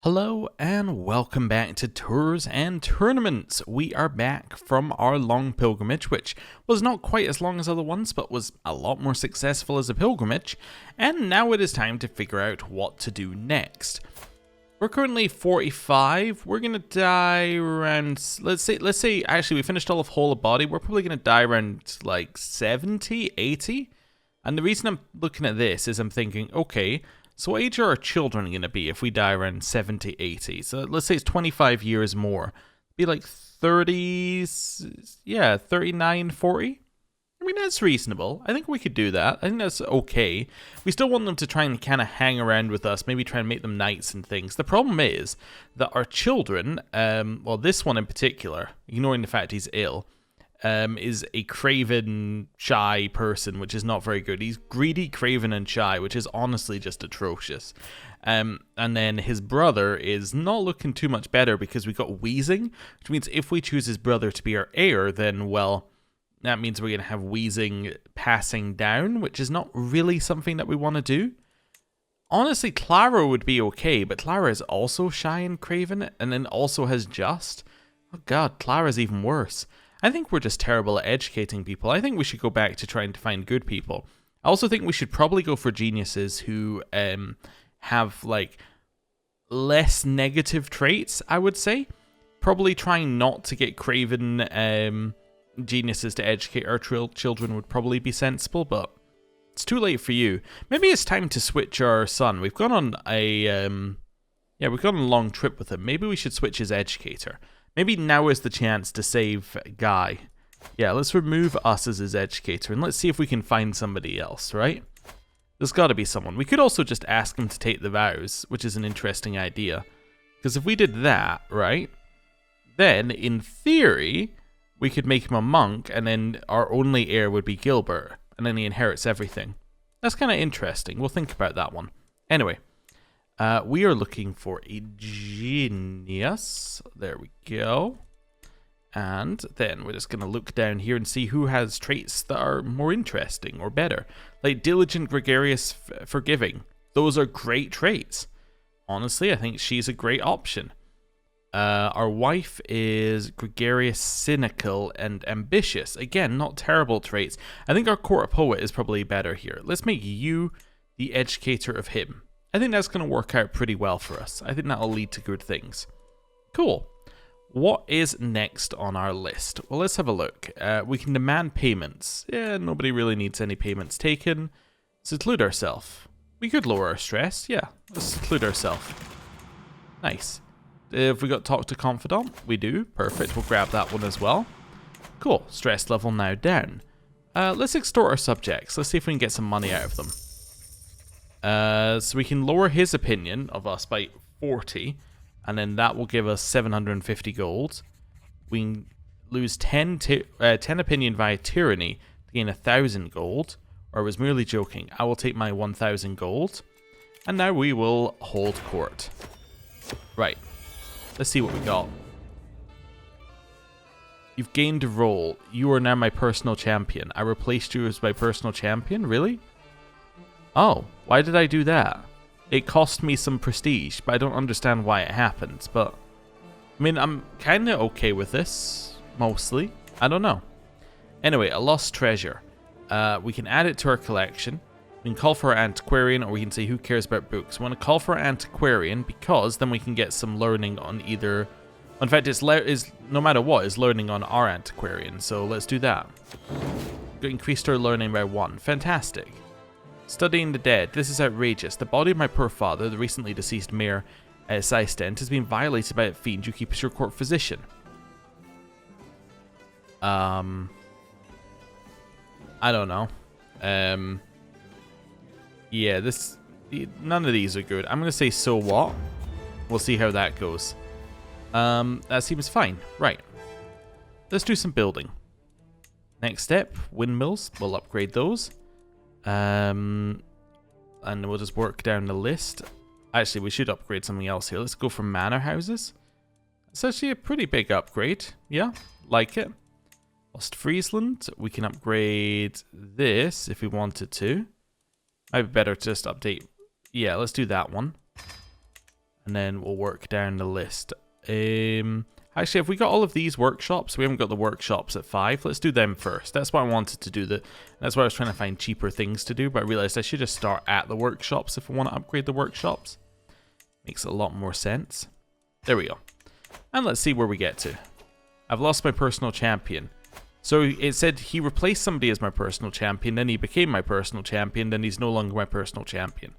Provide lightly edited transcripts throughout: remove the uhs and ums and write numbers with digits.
Hello and welcome back to Tours and Tournaments. We are back from our long pilgrimage, which was not quite as long as other ones, but was a lot more successful as a pilgrimage, and now it is time to figure out what to do next. We're currently 45, we're going to die around, let's say, actually we finished all of Whole of Body, we're probably going to die around like 70, 80, and the reason I'm looking at this is I'm thinking, okay, so what age are our children going to be if we die around 70, 80? So let's say it's 25 years more. Be like 30s, yeah, 39, 40? I mean, that's reasonable. I think we could do that. I think that's okay. We still want them to try and kind of hang around with us, maybe try and make them knights and things. The problem is that our children, well, this one in particular, ignoring the fact he's ill, is a craven, shy person, which is not very good. He's greedy, craven, and shy, which is honestly just atrocious. And then his brother is not looking too much better because we got wheezing, which means if we choose his brother to be our heir, then, well, that means we're going to have wheezing passing down, which is not really something that we want to do. Honestly, Clara would be okay, but Clara is also shy and craven, and then also has just. Oh god, Clara's even worse. I think we're just terrible at educating people. I think we should go back to trying to find good people. I also think we should probably go for geniuses who have, like, less negative traits, I would say. Probably trying not to get craven geniuses to educate our children would probably be sensible, but it's too late for you. Maybe it's time to switch our son. We've gone on we've gone on a long trip with him. Maybe we should switch his educator. Maybe now is the chance to save Guy. Yeah, let's remove us as his educator, and let's see if we can find somebody else, right? There's got to be someone. We could also just ask him to take the vows, which is an interesting idea. Because if we did that, right, then, in theory, we could make him a monk, and then our only heir would be Gilbert, and then he inherits everything. That's kind of interesting. We'll think about that one. Anyway. We are looking for a genius. There we go. And then we're just going to look down here and see who has traits that are more interesting or better. Like diligent, gregarious, forgiving. Those are great traits. Honestly, I think she's a great option. Our wife is gregarious, cynical, and ambitious. Again, not terrible traits. I think our court poet is probably better here. Let's make you the educator of him. I think that's going to work out pretty well for us. I think that'll lead to good things. Cool. What is next on our list? Well, let's have a look. We can demand payments. Yeah, nobody really needs any payments taken. Seclude ourselves. We could lower our stress. Yeah, let's seclude ourselves. Nice. If we got talk to confidant, we do. Perfect. We'll grab that one as well. Cool. Stress level now down. Let's extort our subjects. Let's see if we can get some money out of them. So we can lower his opinion of us by 40, and then that will give us 750 gold. We can lose 10 opinion via tyranny to gain 1,000 gold, or I was merely joking. I will take my 1,000 gold, and now we will hold court. Right, let's see what we got. You've gained a role. You are now my personal champion. I replaced you as my personal champion? Really? Oh, why did I do that? It cost me some prestige, but I don't understand why it happened. But, I mean, I'm kind of okay with this, mostly. I don't know. Anyway, a lost treasure. We can add it to our collection. We can call for our antiquarian, or we can say who cares about books. We want to call for our antiquarian because then we can get some learning on either... In fact, it's no matter what, is learning on our antiquarian. So let's do that. Increased our learning by 1. Fantastic. Studying the dead. This is outrageous. The body of my poor father, the recently deceased Mayor Seistent, has been violated by a fiend you keep as your court physician. I don't know. Yeah, none of these are good. I'm going to say so what. We'll see how that goes. That seems fine. Right. Let's do some building. Next step, windmills. We'll upgrade those. And we'll just work down the list. Actually, we should upgrade something else here. Let's go for manor houses. It's actually a pretty big upgrade. Yeah, like it. Ostfriesland, we can upgrade this if we wanted to. Might be better to just update. Yeah, let's do that one. And then we'll work down the list. Actually, if we got all of these workshops, we haven't got the workshops at 5. Let's do them first. That's what I wanted to do. That's why I was trying to find cheaper things to do, but I realized I should just start at the workshops if I want to upgrade the workshops. Makes a lot more sense. There we go. And let's see where we get to. I've lost my personal champion. So it said he replaced somebody as my personal champion, then he became my personal champion, then he's no longer my personal champion.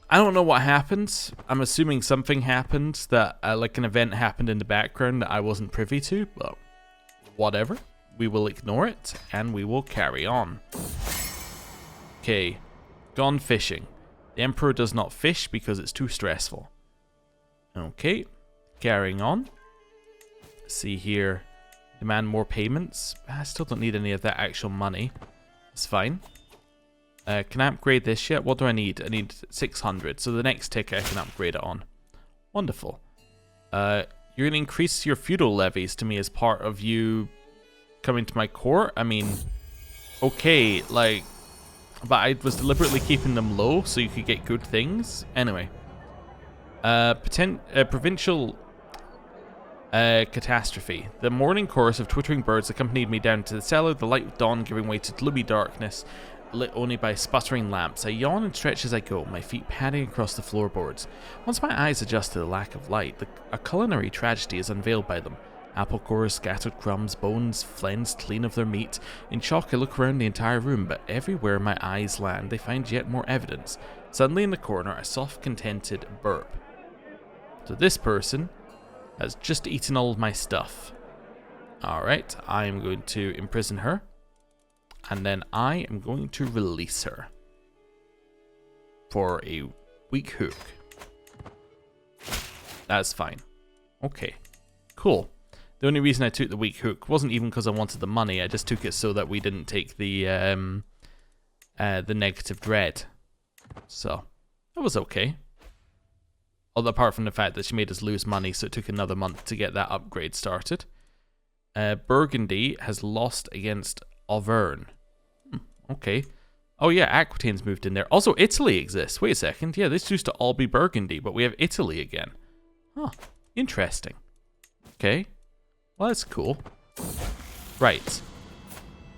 I don't know what happened. I'm assuming something happened that, like an event happened in the background that I wasn't privy to, but whatever. We will ignore it, and we will carry on. Okay, gone fishing. The Emperor does not fish because it's too stressful. Okay, carrying on. Let's see here. Demand more payments. I still don't need any of that actual money. It's fine. Can I upgrade this yet? What do I need? I need 600. So the next tick I can upgrade it on. Wonderful. You're going to increase your feudal levies to me as part of you coming to my court? I mean, okay, like, but I was deliberately keeping them low so you could get good things. Anyway. Provincial catastrophe. The morning chorus of twittering birds accompanied me down to the cellar, the light of dawn giving way to gloomy darkness, lit only by sputtering lamps. I yawn and stretch as I go, my feet padding across the floorboards. Once my eyes adjust to the lack of light, a culinary tragedy is unveiled by them. Apple cores, scattered crumbs, bones flensed clean of their meat. In shock, I look around the entire room, but everywhere my eyes land, they find yet more evidence. Suddenly in the corner, a soft, contented burp. So this person has just eaten all of my stuff. Alright, I am going to imprison her. And then I am going to release her. For a weak hook. That's fine. Okay, cool. The only reason I took the weak hook wasn't even because I wanted the money. I just took it so that we didn't take the negative dread. So, that was okay. Although apart from the fact that she made us lose money, so it took another month to get that upgrade started. Burgundy has lost against Auvergne. Okay. Oh yeah, Aquitaine's moved in there. Also, Italy exists. Wait a second. Yeah, this used to all be Burgundy, but we have Italy again. Huh. Interesting. Okay. Well, that's cool. Right.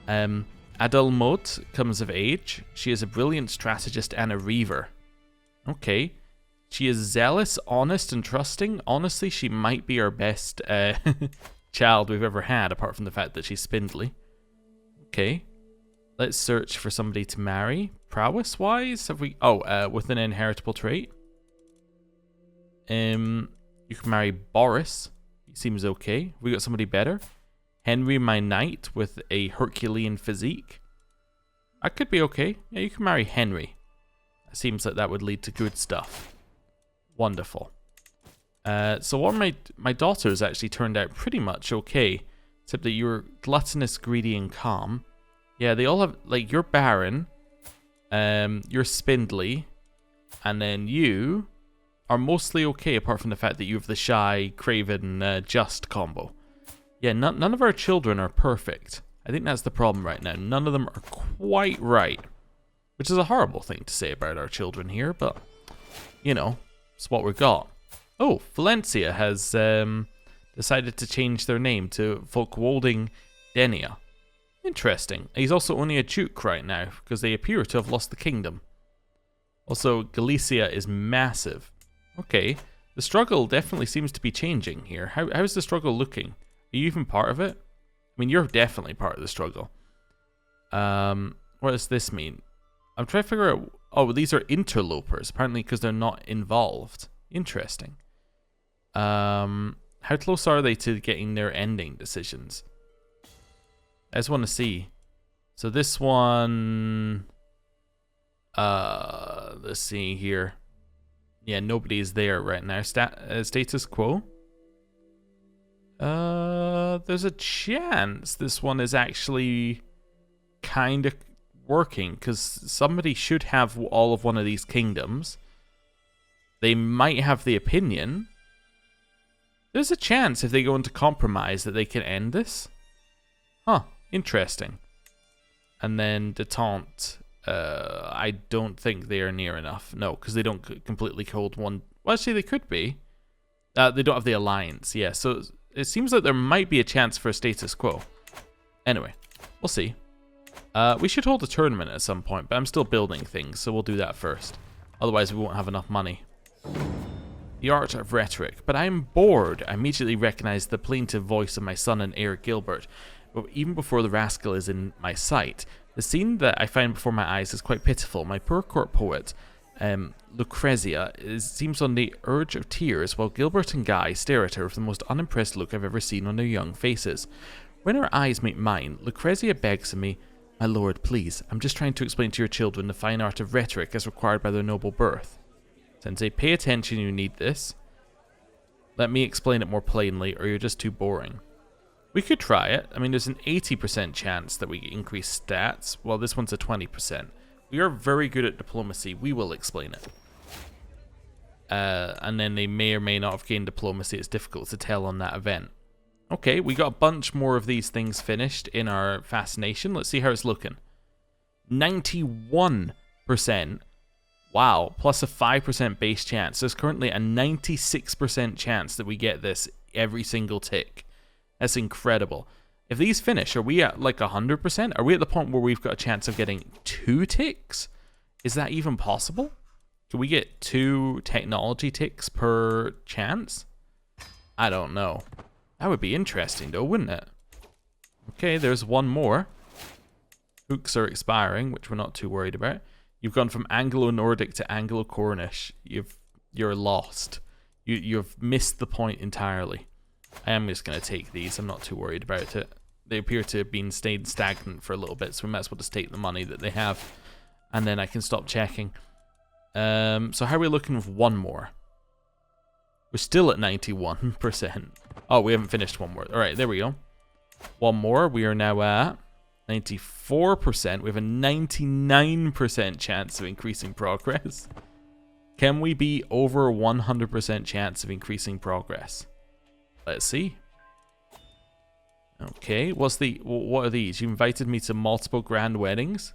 Adelmote comes of age. She is a brilliant strategist and a reaver. Okay. She is zealous, honest, and trusting. Honestly, she might be our best child we've ever had, apart from the fact that she's spindly. Okay. Let's search for somebody to marry. Prowess-wise, have we... Oh, with an inheritable trait. You can marry Boris. He seems okay. Have we got somebody better? Henry, my knight, with a Herculean physique. That could be okay. Yeah, you can marry Henry. It seems like that would lead to good stuff. Wonderful. So one of my daughters actually turned out pretty much okay. Except that you're gluttonous, greedy, and calm. Yeah, they all have, like, you're barren. You're spindly. And then you are mostly okay, apart from the fact that you have the shy, craven, just combo. Yeah, none of our children are perfect. I think that's the problem right now. None of them are quite right. Which is a horrible thing to say about our children here, but, you know, it's what we've got. Oh, Valencia has decided to change their name to Folkwolding Denia. Interesting. He's also only a duke right now, because they appear to have lost the kingdom. Also, Galicia is massive. Okay, the struggle definitely seems to be changing here. How's the struggle looking? Are you even part of it? I mean, you're definitely part of the struggle. What does this mean? I'm trying to figure out... Oh, these are interlopers, apparently because they're not involved. Interesting. How close are they to getting their ending decisions? I just want to see. So this one... let's see here. Yeah, nobody's there right now. Status quo? There's a chance this one is actually kind of working, because somebody should have all of one of these kingdoms. They might have the opinion. There's a chance if they go into compromise that they can end this. Huh, interesting. And then Detente, I don't think they are near enough. No, because they don't completely hold one... Well, actually, they could be. They don't have the alliance, yeah. So it seems like there might be a chance for a status quo. Anyway, we'll see. We should hold a tournament at some point, but I'm still building things, so we'll do that first. Otherwise, we won't have enough money. The art of rhetoric. But I am bored. I immediately recognize the plaintive voice of my son and heir Gilbert. But even before the rascal is in my sight, the scene that I find before my eyes is quite pitiful. My poor court poet, Lucrezia, seems on the urge of tears, while Gilbert and Guy stare at her with the most unimpressed look I've ever seen on their young faces. When her eyes meet mine, Lucrezia begs of me, "My lord, please, I'm just trying to explain to your children the fine art of rhetoric as required by their noble birth." Sensei, pay attention, you need this. Let me explain it more plainly, or you're just too boring. We could try it. I mean, there's an 80% chance that we increase stats. Well, this one's a 20%. We are very good at diplomacy. We will explain it. And then they may or may not have gained diplomacy. It's difficult to tell on that event. Okay, we got a bunch more of these things finished in our fascination. Let's see how it's looking. 91%. Wow, plus a 5% base chance. There's currently a 96% chance that we get this every single tick. That's incredible. If these finish, are we at like 100%? Are we at the point where we've got a chance of getting 2 ticks? Is that even possible? Can we get 2 technology ticks per chance? I don't know. That would be interesting though, wouldn't it? Okay, there's one more. Hooks are expiring, which we're not too worried about. You've gone from Anglo-Nordic to Anglo-Cornish. You're lost. You've missed the point entirely. I am just going to take these. I'm not too worried about it. They appear to have been stayed stagnant for a little bit, so we might as well just take the money that they have. And then I can stop checking. So how are we looking with one more? We're still at 91%. Oh, we haven't finished one more. Alright, there we go. One more. We are now at 94%. We have a 99% chance of increasing progress. Can we be over 100% chance of increasing progress? Let's see. Okay, what are these? You invited me to multiple grand weddings.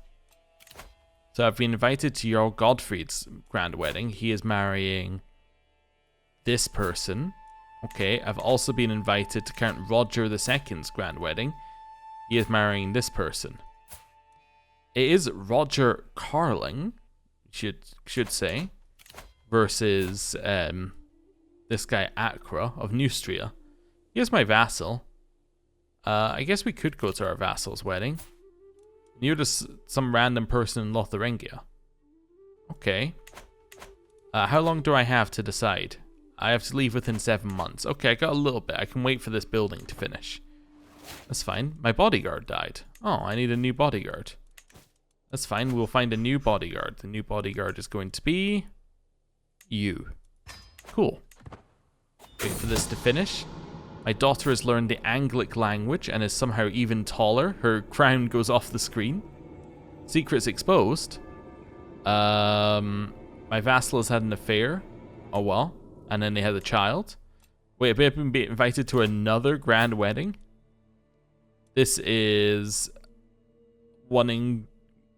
So I've been invited to Jarl Godfrey's grand wedding. He is marrying this person. Okay, I've also been invited to Count Roger II's grand wedding. He is marrying this person. It is Roger Carling, should say, versus this guy Acra of Neustria. He is my vassal. I guess we could go to our vassal's wedding. You're just some random person in Lotharingia. Okay. How long do I have to decide? I have to leave within 7 months. Okay, I got a little bit. I can wait for this building to finish. That's fine. My bodyguard died. Oh, I need a new bodyguard. That's fine. We'll find a new bodyguard. The new bodyguard is going to be you. Cool. Wait for this to finish. My daughter has learned the Anglic language and is somehow even taller. Her crown goes off the screen. Secrets exposed. My vassal has had an affair. Oh well. And then they had a child. Wait, have we been invited to another grand wedding? This is one in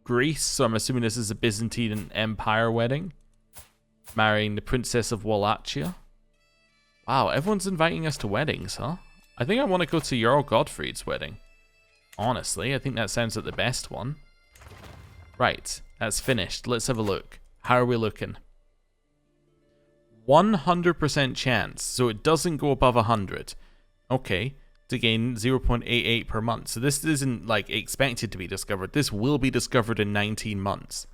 Greece, so I'm assuming this is a Byzantine Empire wedding. Marrying the Princess of Wallachia. Wow, everyone's inviting us to weddings, huh? I think I want to go to Jarl Godfrey's wedding. Honestly, I think that sounds like the best one. Right, that's finished. Let's have a look. How are we looking? 100% chance, so it doesn't go above 100. Okay, to gain 0.88 per month. So this isn't like expected to be discovered. This will be discovered in 19 months.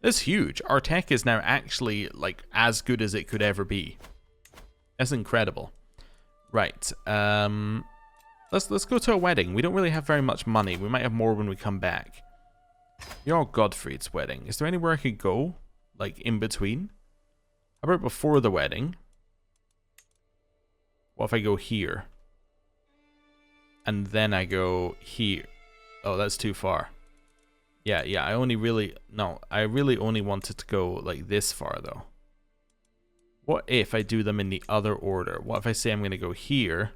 That's huge. Our tech is now actually like as good as it could ever be. That's incredible. Right. Let's go to a wedding. We don't really have very much money. We might have more when we come back. Jarl Godfrey's wedding. Is there anywhere I could go? Like in between? How about before the wedding? What if I go here? And then I go here. Oh, that's too far. Yeah, I really only wanted to go like this far though. What if I do them in the other order? What if I say I'm going to go here?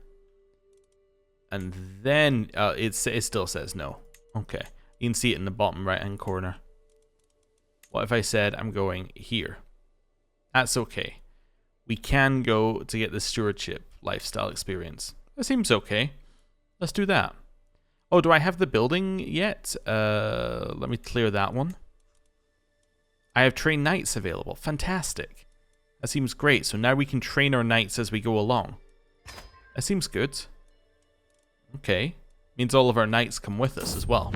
And then it still says no. Okay. You can see it in the bottom right hand corner. What if I said I'm going here? That's okay. we can go to get the stewardship lifestyle experience. That seems okay. Let's do that. Oh, do I have the building yet? Let me clear that one. I have trained knights available. Fantastic. That seems great. So now we can train our knights as we go along. That seems good. Okay. Means all of our knights come with us as well.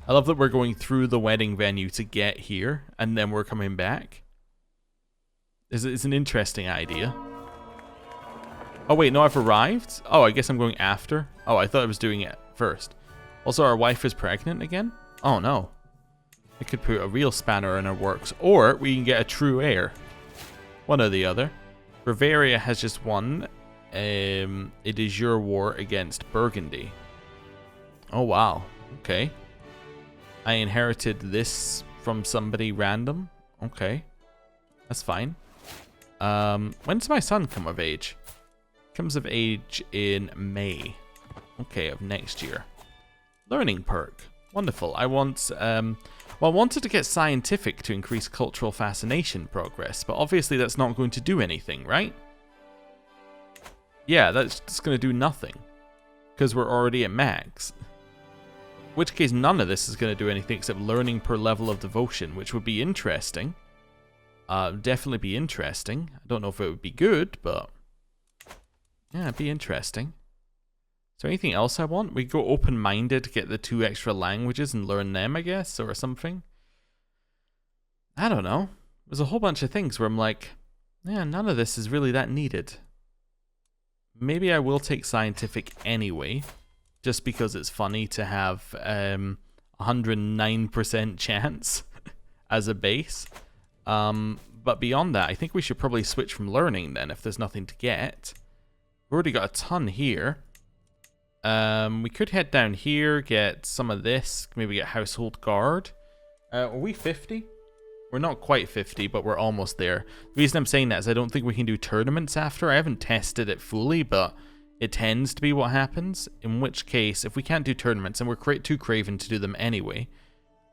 I love that we're going through the wedding venue to get here, and then we're coming back. It's an interesting idea. Oh wait, no, I've arrived? Oh, I guess I'm going after. Oh, I thought I was doing it first. Also, our wife is pregnant again? Oh no. I could put a real spanner in our works, or we can get a true heir. One or the other. Bavaria has just won. It is your war against Burgundy. Oh wow, okay. I inherited this from somebody random. Okay, that's fine. When does my son come of age? Comes of age in May. Okay, of next year. Learning perk. Wonderful. I want, well, I wanted to get scientific to increase cultural fascination progress, but obviously that's not going to do anything, right? Yeah, that's just going to do nothing. Because we're already at max. In which case, none of this is going to do anything except learning per level of devotion, which would be interesting. Definitely be interesting. I don't know if it would be good, but yeah, it'd be interesting. Is there anything else I want? We go open-minded to get the 2 extra languages and learn them, I guess, or something. I don't know. There's a whole bunch of things where I'm like, yeah, none of this is really that needed. Maybe I will take scientific anyway. Just because it's funny to have 109% chance as a base. But beyond that, I think we should probably switch from learning then if there's nothing to get. We've already got a ton here. We could head down here, get some of this, maybe get household guard. Are we 50? We're not quite 50, but we're almost there. The reason I'm saying that is I don't think we can do tournaments after. I haven't tested it fully, but it tends to be what happens, in which case, if we can't do tournaments, and we're too craven to do them anyway,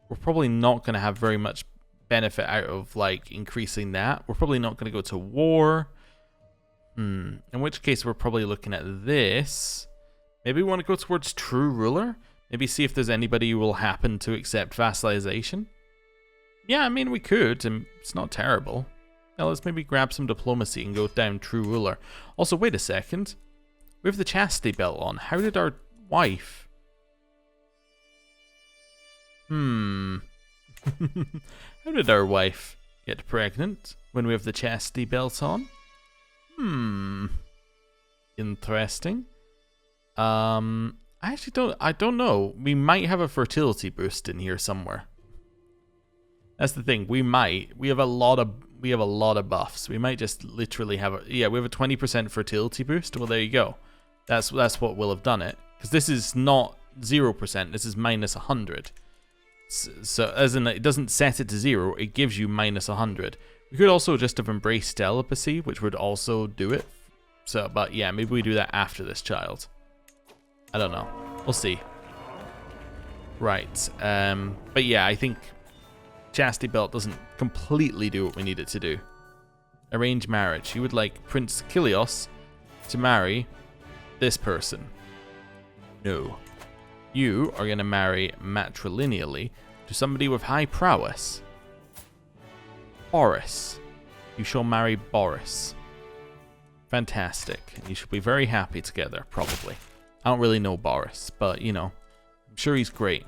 we're probably not going to have very much benefit out of, like, increasing that. We're probably not going to go to war. In which case, we're probably looking at this. Maybe we want to go towards true ruler? Maybe see if there's anybody who will happen to accept vassalization? Yeah, I mean, we could, and it's not terrible. Now, let's maybe grab some diplomacy and go down true ruler. Also, wait a second. We have the chastity belt on. How did our wife... How did our wife get pregnant when we have the chastity belt on? Interesting. I don't know. We might have a fertility boost in here somewhere. That's the thing. We have a lot of buffs. We might just literally have we have a 20% fertility boost. Well, there you go. That's what will have done it. Because this is not 0%. This is minus 100. So, as in, it doesn't set it to 0. It gives you minus 100. We could also just have embraced telepathy, which would also do it. So, but yeah, maybe we do that after this child. I don't know. We'll see. Right. But yeah, I think chastity belt doesn't completely do what we need it to do. Arrange marriage. You would like Prince Kilios to marry this person. No. You are going to marry matrilineally to somebody with high prowess. Boris. You shall marry Boris. Fantastic. And you shall be very happy together, probably. I don't really know Boris, but, you know, I'm sure he's great.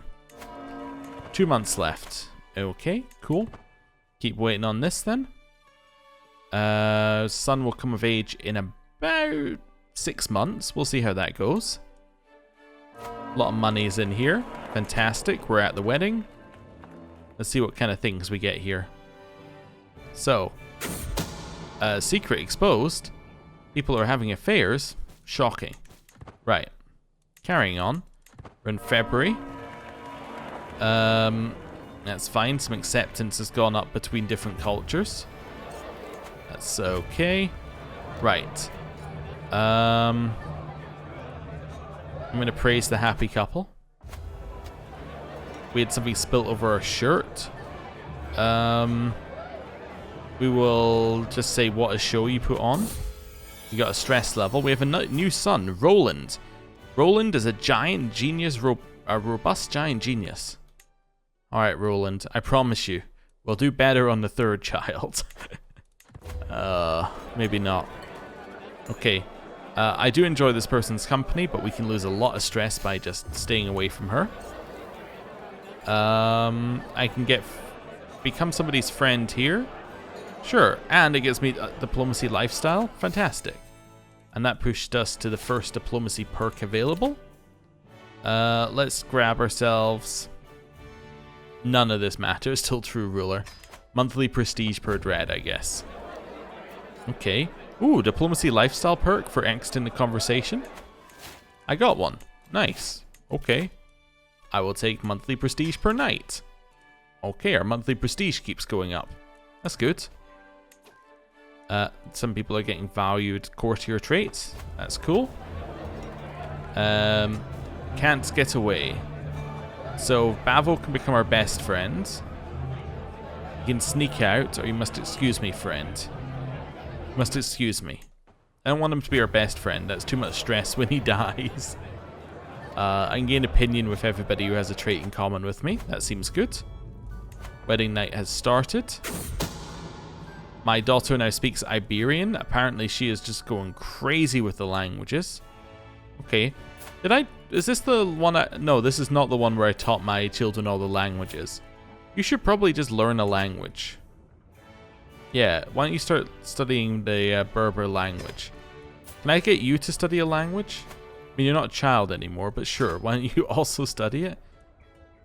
2 months left. Okay, cool. Keep waiting on this, then. Son will come of age in about 6 months. We'll see how that goes. A lot of money is in here. Fantastic. We're at the wedding. Let's see what kind of things we get here. So, secret exposed. People are having affairs. Shocking. Right. Carrying on. We're in February. That's fine. Some acceptance has gone up between different cultures. That's okay. Right. I'm going to praise the happy couple. We had something spilt over our shirt. we will just say what a show you put on. We got a stress level. We have a new son, Roland. Roland is a giant genius, a robust giant genius. Alright, Roland, I promise you, we'll do better on the third child. Maybe not. Okay. I do enjoy this person's company, but we can lose a lot of stress by just staying away from her. I can become somebody's friend here. Sure, and it gives me a diplomacy lifestyle. Fantastic. And that pushed us to the first diplomacy perk available. Let's grab ourselves... None of this matters till true ruler. Monthly prestige per dread, I guess. Okay. Ooh, diplomacy lifestyle perk for angst in the conversation. I got one. Nice. Okay. I will take monthly prestige per night. Okay, our monthly prestige keeps going up. That's good. Some people are getting valued courtier traits. That's cool. Can't get away. So Bavo can become our best friend. You can sneak out, or you must excuse me, friend. You must excuse me. I don't want him to be our best friend. That's too much stress when he dies. I can gain opinion with everybody who has a trait in common with me. That seems good. Wedding night has started. My daughter now speaks Iberian. Apparently she is just going crazy with the languages. Okay. Is this the one no, this is not the one where I taught my children all the languages. You should probably just learn a language. Yeah, why don't you start studying the Berber language? Can I get you to study a language? I mean, you're not a child anymore, but sure, why don't you also study it?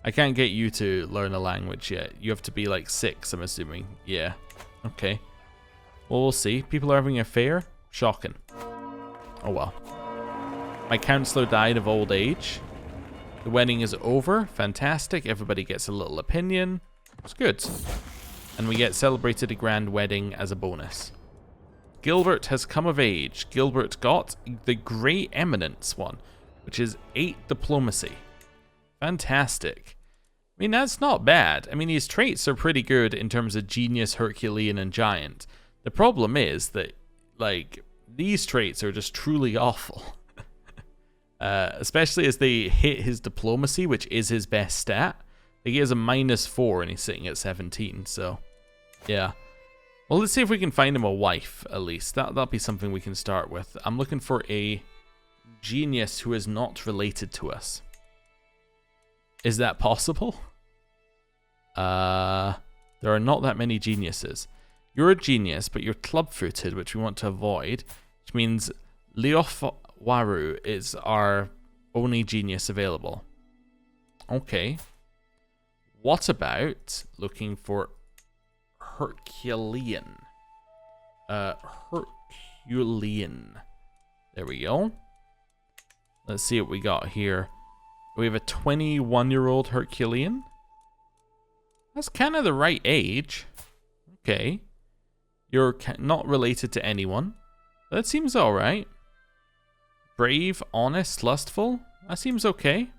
I can't get you to learn a language yet. You have to be like 6, I'm assuming. Yeah, okay. Well, we'll see. People are having an affair? Shocking. Oh well. My counselor died of old age. The wedding is over. Fantastic. Everybody gets a little opinion. It's good. And we get celebrated a grand wedding as a bonus. Gilbert has come of age. Gilbert got the Great Eminence one, which is 8 diplomacy. Fantastic. I mean, that's not bad. I mean, his traits are pretty good in terms of genius, Herculean, and giant. The problem is that, like, these traits are just truly awful. Especially as they hit his diplomacy, which is his best stat. Like, he has a -4 and he's sitting at 17, so yeah. Well, let's see if we can find him a wife, at least. That'll be something we can start with. I'm looking for a genius who is not related to us. Is that possible? There are not that many geniuses. You're a genius, but you're club-footed, which we want to avoid, which means Leof-Waru is our only genius available. Okay. What about looking for Herculean? Herculean. There we go. Let's see what we got here. We have a 21-year-old Herculean. That's kind of the right age. Okay. You're not related to anyone. That seems alright. Brave, honest, lustful. That seems okay.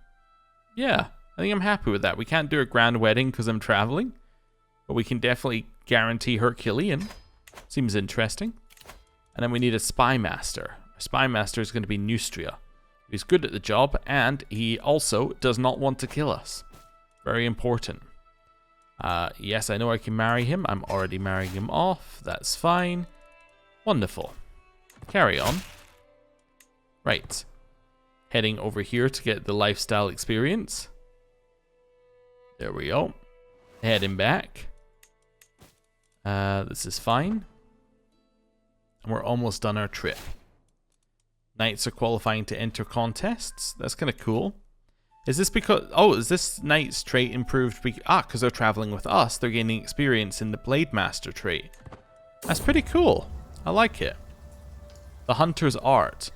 Yeah, I think I'm happy with that. We can't do a grand wedding because I'm traveling. But we can definitely guarantee Herculean. Seems interesting. And then we need a spy master. A spy master is going to be Neustria. He's good at the job, and he also does not want to kill us. Very important. Yes, I know I can marry him. I'm already marrying him off. That's fine. Wonderful. Carry on. Right. Heading over here to get the lifestyle experience. There we go. Heading back. This is fine. And we're almost done our trip. Knights are qualifying to enter contests. That's kind of cool. Is this because... Oh, is this knight's trait improved? Because they're traveling with us. They're gaining experience in the Blade Master trait. That's pretty cool. I like it. The Hunter's Art.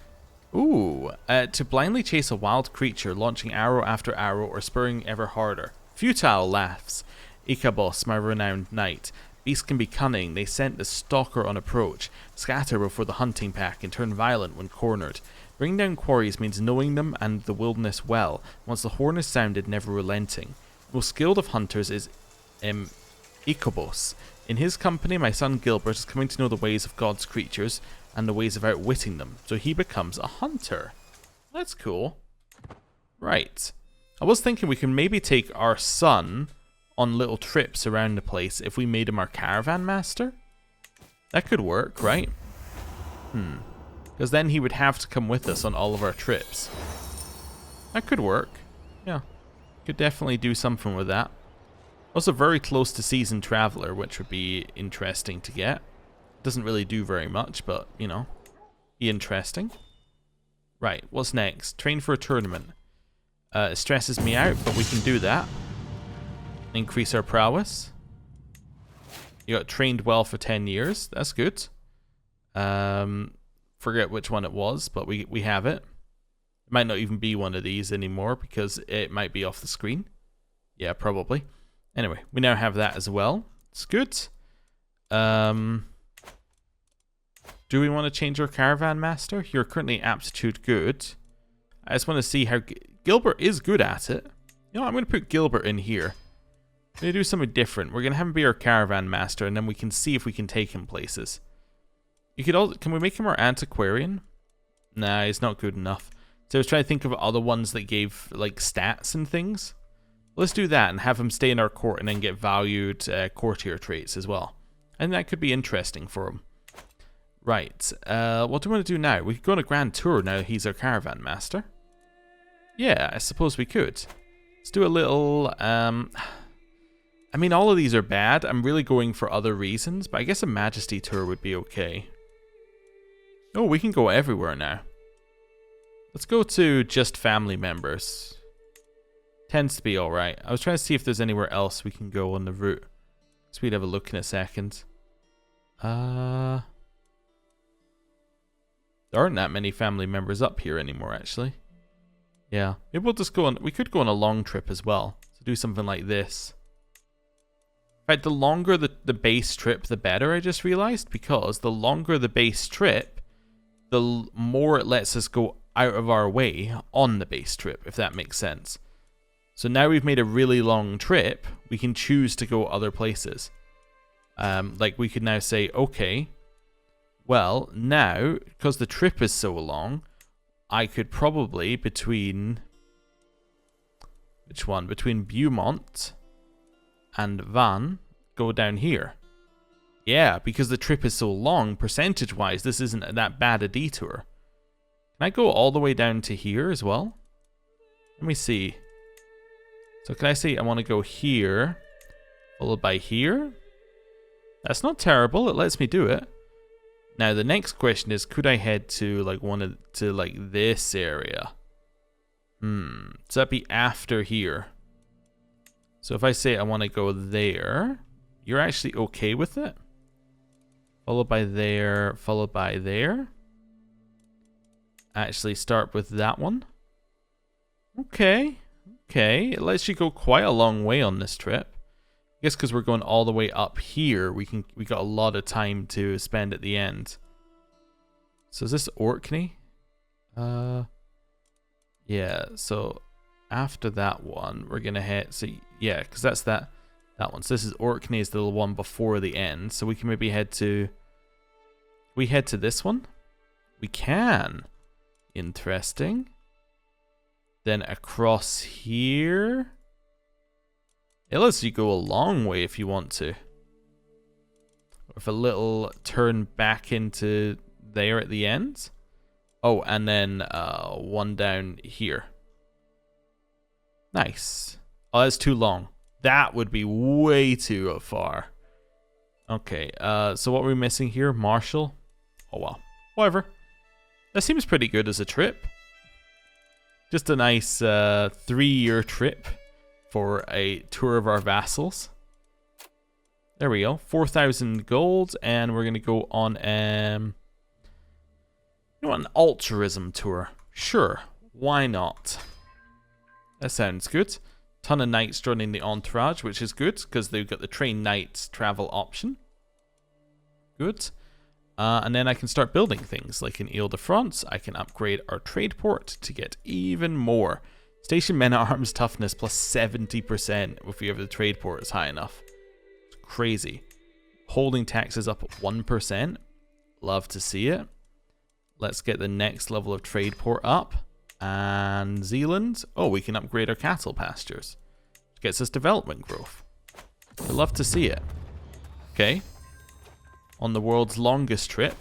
Ooh. To blindly chase a wild creature, launching arrow after arrow or spurring ever harder. Futile laughs. Ichabos, my renowned knight. Beasts can be cunning. They scent the stalker on approach, scatter before the hunting pack, and turn violent when cornered. Bring down quarries means knowing them and the wilderness well. Once the horn is sounded, never relenting. Most skilled of hunters is Ichabos. In his company, my son Gilbert is coming to know the ways of God's creatures and the ways of outwitting them, so he becomes a hunter. That's cool. Right. I was thinking we can maybe take our son on little trips around the place if we made him our caravan master. That could work, right? Because then he would have to come with us on all of our trips. That could work. Yeah. Could definitely do something with that. Also very close to seasoned traveler, which would be interesting to get. Doesn't really do very much, but, you know, be interesting. Right, what's next? Train for a tournament. It stresses me out, but we can do that. Increase our prowess. You got trained well for 10 years. That's good. Forget which one it was, but we have it. It might not even be one of these anymore because it might be off the screen. Yeah, probably. Anyway, we now have that as well. It's good. Do we want to change our caravan master? You're currently aptitude good. I just want to see how... Gilbert is good at it. You know, I'm going to put Gilbert in here. I'm going to do something different. We're going to have him be our caravan master, and then we can see if we can take him places. You could also... Can we make him our antiquarian? Nah, he's not good enough. So I was trying to think of other ones that gave, like, stats and things. Let's do that and have him stay in our court and then get valued courtier traits as well. And that could be interesting for him. Right. What do we want to do now? We could go on a grand tour now that he's our caravan master. Yeah, I suppose we could. Let's do a little... I mean, all of these are bad. I'm really going for other reasons, but I guess a majesty tour would be okay. Oh, we can go everywhere now. Let's go to just family members. Tends to be alright. I was trying to see if there's anywhere else we can go on the route. So we'd have a look in a second. There aren't that many family members up here anymore, actually. Yeah, maybe we'll just go on... We could go on a long trip as well. So do something like this. In fact, the longer the base trip, the better, I just realized. Because the longer the base trip, the more it lets us go out of our way on the base trip, if that makes sense. So now we've made a really long trip, we can choose to go other places. Like we could now say, okay, well, now, because the trip is so long, I could probably between... Which one? Between Beaumont and Van, go down here. Yeah, because the trip is so long, percentage-wise, this isn't that bad a detour. Can I go all the way down to here as well? Let me see. So can I say I want to go here, followed by here? That's not terrible, it lets me do it. Now the next question is, could I head to like this area? So that'd be after here. So if I say I want to go there, you're actually okay with it? Followed by there, followed by there. Actually start with that one. Okay. Okay, it lets you go quite a long way on this trip. I guess because we're going all the way up here, we got a lot of time to spend at the end. So is this Orkney? Yeah, so after that one, we're gonna head. So yeah, because that's that one. So this is Orkney, is the one before the end. So we can maybe head to. We head to this one. We can. Interesting. Then across here. It lets you go a long way if you want to. With a little turn back into there at the end. Oh, and then one down here. Nice. Oh, that's too long. That would be way too far. Okay, so what are we missing here? Marshall? Oh well. Whatever. That seems pretty good as a trip. Just a nice 3-year trip for a tour of our vassals. There we go. 4,000 gold, and we're going to go on an altruism tour. Sure, why not? That sounds good. Ton of knights joining the entourage, which is good, because they've got the trained knights travel option. Good. And then I can start building things, like in Ile-de-France, I can upgrade our trade port to get even more. Station men-at-arms toughness plus 70% if the trade port is high enough. It's crazy. Holding taxes up at 1%. Love to see it. Let's get the next level of trade port up. And Zealand. Oh, we can upgrade our cattle pastures. Gets us development growth. I'd love to see it. Okay. On the world's longest trip.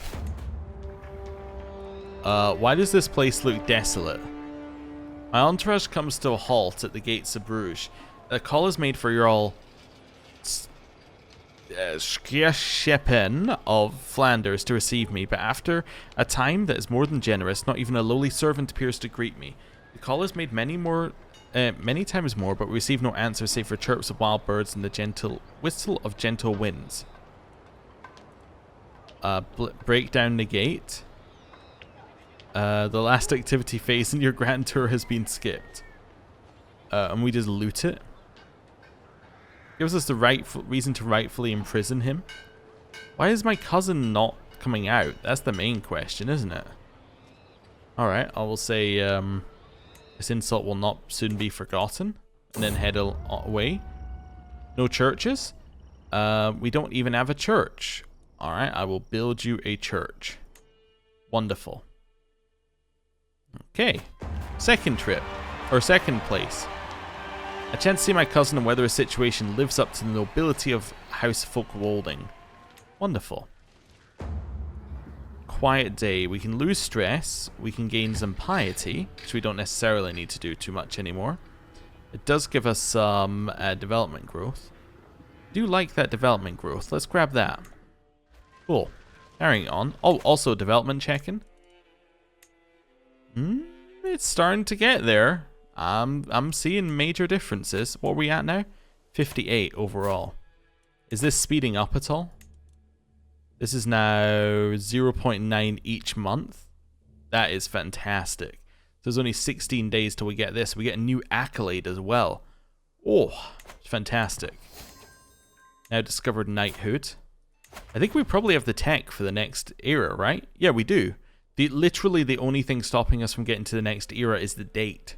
Why does this place look desolate? My entourage comes to a halt at the gates of Bruges. The call is made for your all Schepen of Flanders to receive me, but after a time that is more than generous, not even a lowly servant appears to greet me. The call is made many times more, but we receive no answer save for chirps of wild birds and the gentle whistle of gentle winds. Break down the gate. The last activity phase in your grand tour has been skipped. And we just loot it. Gives us the reason to rightfully imprison him. Why is my cousin not coming out? That's the main question, isn't it? Alright, I will say this insult will not soon be forgotten. And then head away. No churches? We don't even have a church. Alright, I will build you a church. Wonderful. Okay. Second trip. Or second place. A chance to see my cousin and whether his situation lives up to the nobility of House Folkwolding. Wonderful. Quiet day. We can lose stress. We can gain some piety, which we don't necessarily need to do too much anymore. It does give us some development growth. I do like that development growth. Let's grab that. Cool. Carrying on. Oh, also development checking. It's starting to get there. I'm seeing major differences. What are we at now? 58 overall. Is this speeding up at all? This is now 0.9 each month. That is fantastic. There's only 16 days till we get this. We get a new accolade as well. Oh, fantastic. Now discovered knighthood. I think we probably have the tech for the next era, right? Yeah, we do. Literally the only thing stopping us from getting to the next era is the date.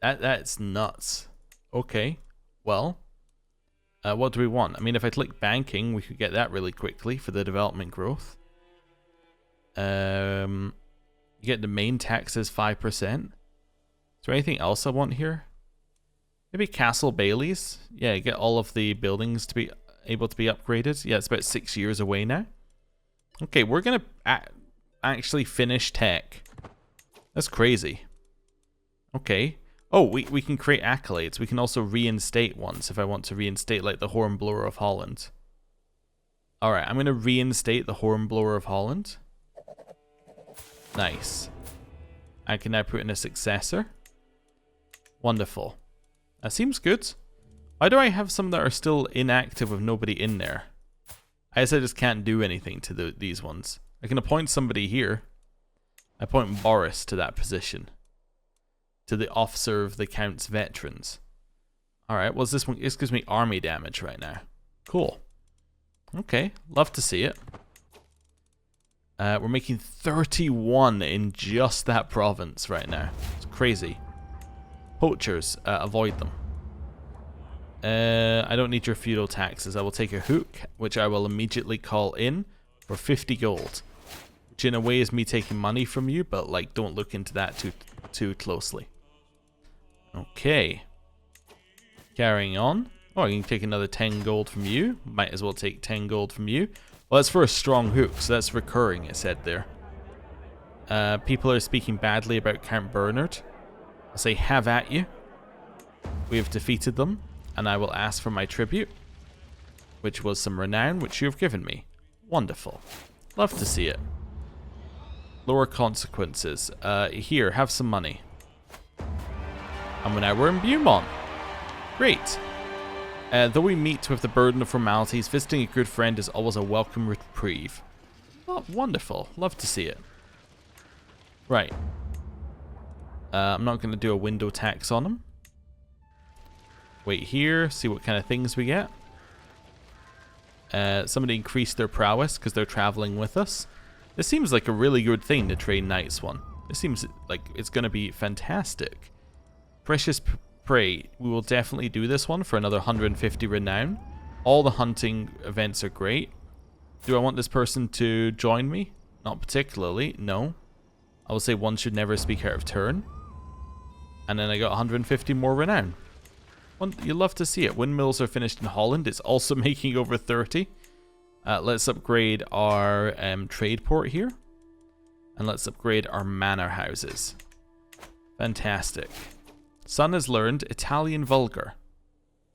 That's nuts. Okay, well, what do we want? I mean, if I click banking, we could get that really quickly for the development growth. You get the main taxes 5%. Is there anything else I want here? Maybe Castle Baileys? Yeah, get all of the buildings to be able to be upgraded. Yeah, it's about 6 years away now. Okay, we're going to actually finish tech. That's crazy. Okay. Oh, we can create accolades. We can also reinstate ones if I want to reinstate like the Hornblower of Holland. Alright, I'm going to reinstate the Hornblower of Holland. Nice. I can now put in a successor. Wonderful. That seems good. Why do I have some that are still inactive with nobody in there? I guess I just can't do anything to these ones. I can appoint somebody here. I appoint Boris to that position. To the officer of the Count's veterans. Alright, what's this one? This gives me army damage right now. Cool. Okay, love to see it. We're making 31 in just that province right now. It's crazy. Poachers, avoid them. I don't need your feudal taxes. I will take a hook, which I will immediately call in for 50 gold. Which in a way is me taking money from you, but like don't look into that too closely. Okay. Carrying on. Oh, I can take another 10 gold from you. Might as well take 10 gold from you. Well, that's for a strong hook, so that's recurring, it said there. People are speaking badly about Count Bernard. I'll say, have at you. We have defeated them, and I will ask for my tribute, which was some renown, which you have given me. Wonderful. Love to see it. Lower consequences. Here, have some money. And now we're in Beaumont. Great. Though we meet with the burden of formalities, visiting a good friend is always a welcome reprieve. Oh, wonderful. Love to see it. Right. I'm not going to do a window tax on them. Wait here, see what kind of things we get. Somebody increased their prowess because they're traveling with us. This seems like a really good thing to train knights one. This seems like it's going to be fantastic. Precious prey. We will definitely do this one for another 150 renown. All the hunting events are great. Do I want this person to join me? Not particularly, no. I will say one should never speak out of turn. And then I got 150 more renown. You love to see it. Windmills are finished in Holland. It's also making over 30. Let's upgrade our trade port here. And let's upgrade our manor houses. Fantastic. Son has learned Italian Vulgar.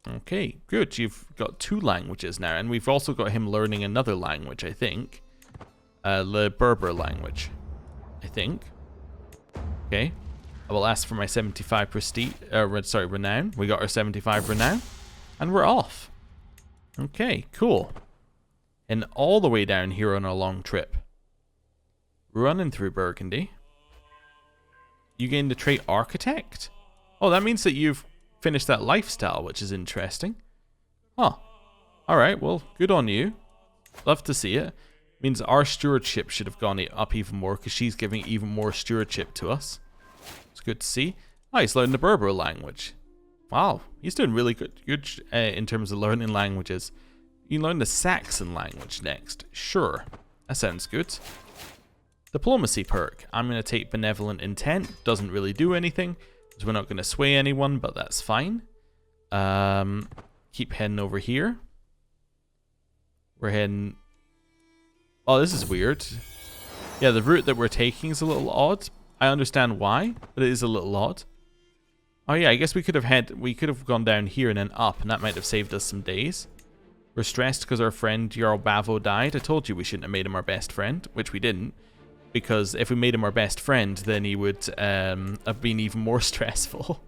Okay, good. You've got 2 languages now. And we've also got him learning another language, I think. The Berber language. I think. Okay. I will ask for my 75 prestige, renown. We got our 75 renown. And we're off. Okay, cool. And all the way down here on our long trip. Running through Burgundy. You gained the trait Architect? Oh, that means that you've finished that lifestyle, which is interesting. Huh. Alright, well, good on you. Love to see it. Means our stewardship should have gone up even more, because she's giving even more stewardship to us. It's good to see. Oh, he's learning the Berber language. Wow, he's doing really good in terms of learning languages. You can learn the Saxon language next. Sure, that sounds good. Diplomacy perk. I'm going to take Benevolent Intent. Doesn't really do anything, because we're not going to sway anyone, but that's fine. Keep heading over here. We're heading... Oh, this is weird. Yeah, the route that we're taking is a little odd. I understand why, but it is a little odd. Oh yeah, I guess we could have gone down here and then up, and that might have saved us some days. We're stressed because our friend Jarl Bavo died. I told you we shouldn't have made him our best friend, which we didn't. Because if we made him our best friend, then he would have been even more stressful.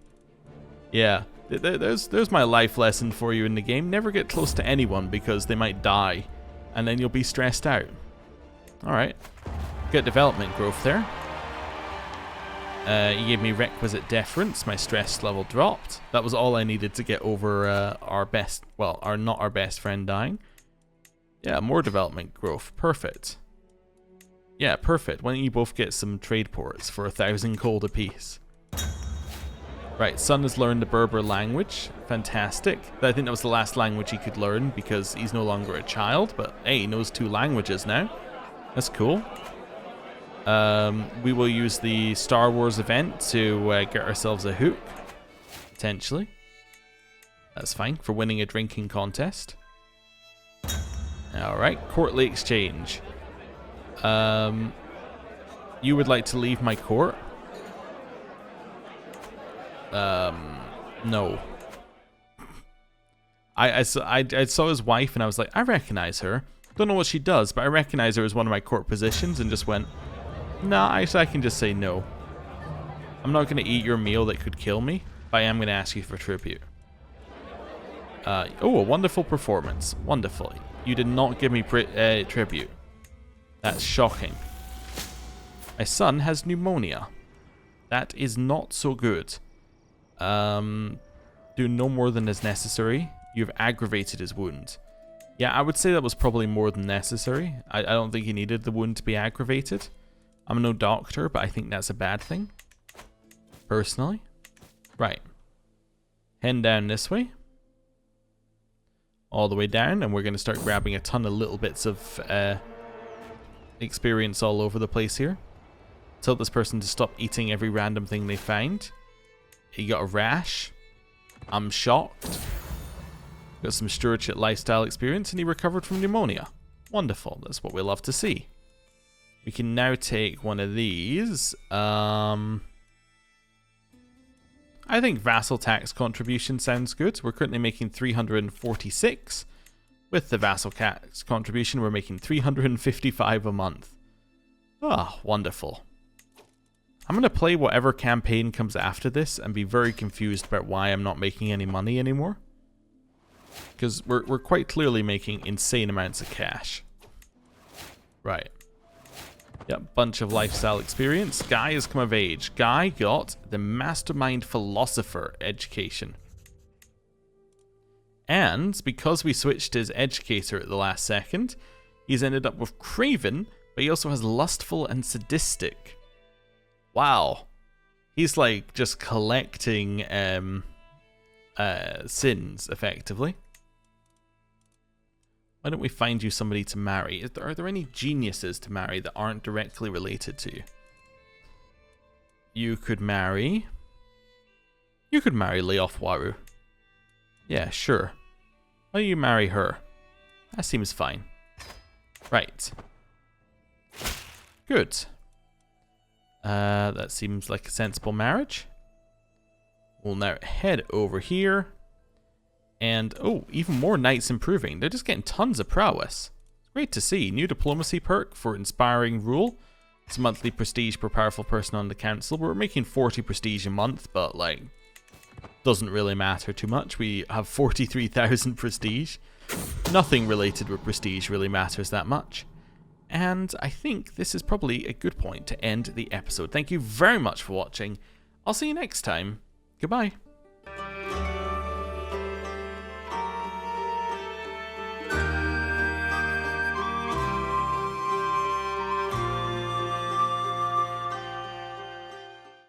Yeah, there's my life lesson for you in the game. Never get close to anyone because they might die, and then you'll be stressed out. Alright, get development growth there. He gave me requisite deference. My stress level dropped. That was all I needed to get over not our best friend dying. Yeah, more development growth. Perfect. Yeah, perfect. Why don't you both get some trade ports for 1,000 gold apiece? Right, Son has learned the Berber language. Fantastic. I think that was the last language he could learn because he's no longer a child, but hey, he knows 2 languages now. That's cool. We will use the Star Wars event to get ourselves a hook, potentially. That's fine, for winning a drinking contest. Alright, courtly exchange. You would like to leave my court? No. I saw his wife and I was like, I recognize her. Don't know what she does, but I recognize her as one of my court positions and just went, nah, I can just say no. I'm not going to eat your meal that could kill me, but I am going to ask you for tribute. Oh, a wonderful performance. Wonderful. You did not give me tribute. That's shocking. My son has pneumonia. That is not so good. Do no more than is necessary. You've aggravated his wound. Yeah, I would say that was probably more than necessary. I don't think he needed the wound to be aggravated. I'm no doctor, but I think that's a bad thing. Personally. Right. Heading down this way. All the way down, and we're going to start grabbing a ton of little bits of experience all over the place here. Tell this person to stop eating every random thing they find. He got a rash. I'm shocked. Got some stewardship lifestyle experience, and he recovered from pneumonia. Wonderful. That's what we love to see. We can now take one of these. I think vassal tax contribution sounds good. We're currently making 346. With the vassal tax contribution, we're making 355 a month. Ah, wonderful. I'm going to play whatever campaign comes after this and be very confused about why I'm not making any money anymore. Because we're quite clearly making insane amounts of cash. Right. Yep, bunch of lifestyle experience. Guy has come of age. Guy got the Mastermind Philosopher education. And because we switched his educator at the last second, he's ended up with Craven, but he also has Lustful and Sadistic. Wow. He's like just collecting sins, effectively. Why don't we find you somebody to marry? Are there any geniuses to marry that aren't directly related to you? You could marry Leothwaru. Yeah, sure. Why don't you marry her? That seems fine. Right. Good. That seems like a sensible marriage. We'll now head over here. And, oh, even more knights improving. They're just getting tons of prowess. It's great to see. New diplomacy perk for inspiring rule. It's monthly prestige per powerful person on the council. We're making 40 prestige a month, but, like, doesn't really matter too much. We have 43,000 prestige. Nothing related with prestige really matters that much. And I think this is probably a good point to end the episode. Thank you very much for watching. I'll see you next time. Goodbye.